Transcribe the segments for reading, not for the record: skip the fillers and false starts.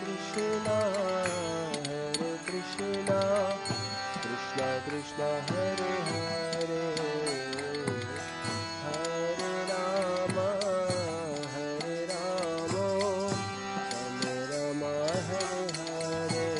Krishna, Hare Krishna, Krishna Krishna, Hare Hare, Hare Rama, Hare Rama, Rama Rama, Hare Hare,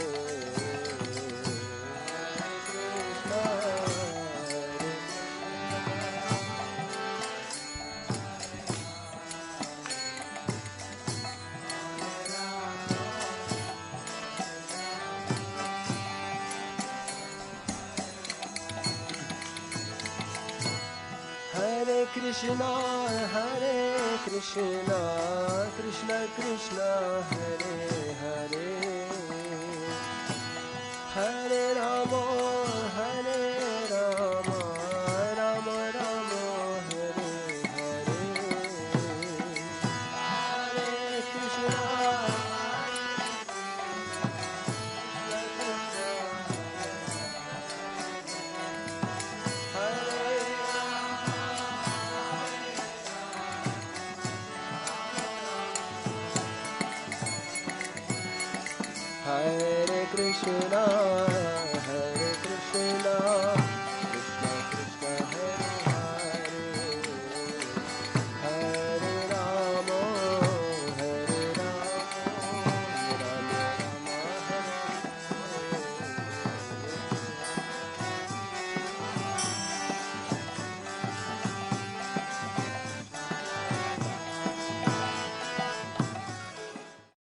Hare Krishna, Hare Krishna, Krishna Krishna, Hare Hare, Hare Rama, Hare Rama, Rama Rama, Hare Hare, Hare Krishna, Hare Krishna,